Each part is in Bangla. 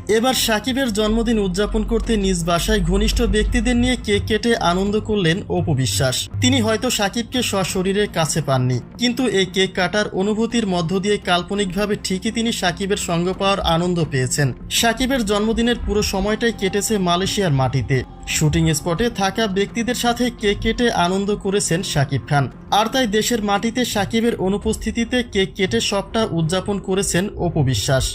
এবার সাকিবের জন্মদিন উদযাপন করতে নিজ বাসায় ঘনিষ্ঠ ব্যক্তিদের নিয়ে কেক কেটে আনন্দ করলেন অপু বিশ্বাস। তিনি হয়তো সাকিবকে সশরীরে কাছে পাননি, কিন্তু এই কেক কাটার অনুভূতির মধ্য দিয়ে কাল্পনিকভাবে ঠিকই তিনি সাকিবের সঙ্গ পাওয়ার আনন্দ পেয়েছেন। সাকিবের জন্মদিনের পুরো সময়টাই কেটেছে মালয়েশিয়ার মাটিতে। শুটিং স্পটে থাকা ব্যক্তিদের সাথে কেক কেটে আনন্দ করেছেন সাকিব খান। আর তাই দেশের মাটিতে সাকিবের অনুপস্থিতিতে কেক কেটে সবটা উদযাপন করেছেন অপু বিশ্বাস।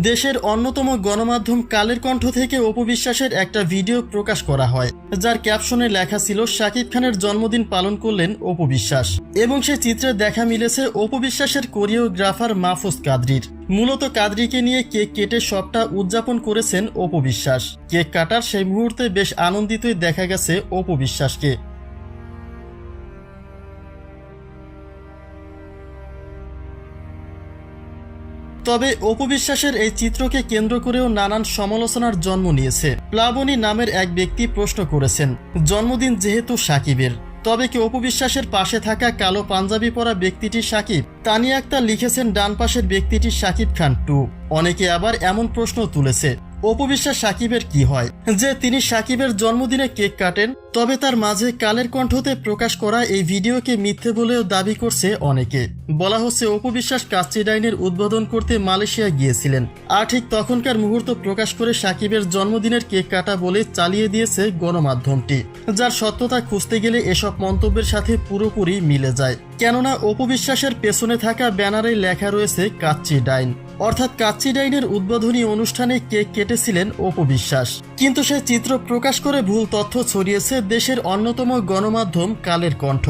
দেশের অন্যতম গণমাধ্যম কালের কণ্ঠ থেকে অপু বিশ্বাসের একটা ভিডিও প্রকাশ করা হয়, যার ক্যাপশনে লেখা ছিল সাকিব খানের জন্মদিন পালন করলেন অপু বিশ্বাস। এবং সে চিত্রে দেখা মিলেছে অপু বিশ্বাসের কোরিওগ্রাফার মাহফুজ কাদরির। মূলত কাদরিকে নিয়ে কেক কেটে সবটা উদযাপন করেছেন অপু বিশ্বাস। কেক কাটার সেই মুহূর্তে বেশ আনন্দিতই দেখা গেছে অপু বিশ্বাসকে। তবে অপু বিশ্বাসের এই চিত্রকে কেন্দ্র করেও নানান সমালোচনার জন্ম নিয়েছে। প্লাবনী নামের এক ব্যক্তি প্রশ্ন করেছেন, জন্মদিন যেহেতু সাকিবের, তবে কি অপু বিশ্বাসের পাশে থাকা কালো পাঞ্জাবি পরা ব্যক্তিটি সাকিব? তানিয়া আক্তার লিখেছেন, ডান পাশের ব্যক্তিটি সাকিব খান টু। অনেকে আবার এমন প্রশ্ন তুলেছে, অপু বিশ্বাস সাকিবের কি হয় যে তিনি সাকিবের জন্মদিনে কেক কাটেন? তবে তার মাঝে কালের কণ্ঠতে প্রকাশ করা এই ভিডিওকে মিথ্যে বলেও দাবি করছে অনেকে। বলা হচ্ছে অপু বিশ্বাস কাচ্চি ডাইনের উদ্বোধন করতে মালয়েশিয়া গিয়েছিলেন, আর ঠিক তখনকার মুহূর্ত প্রকাশ করে সাকিবের জন্মদিনের কেক কাটা বলে চালিয়ে দিয়েছে গণমাধ্যমটি, যার সত্যতা খুঁজতে গেলে এসব মন্তব্যের সাথে পুরোপুরি মিলে যায়। কেননা অপু বিশ্বাসের পেছনে থাকা ব্যানারে লেখা রয়েছে কাচ্চি ডাইন, অর্থাৎ কাচ্চি ডাইনের উদ্বোধনী অনুষ্ঠানে কেক কেটেছিলেন অপু বিশ্বাস। কিন্তু সে চিত্র প্রকাশ করে ভুল তথ্য ছড়িয়েছে দেশের অন্যতম গণমাধ্যম কালের কণ্ঠ।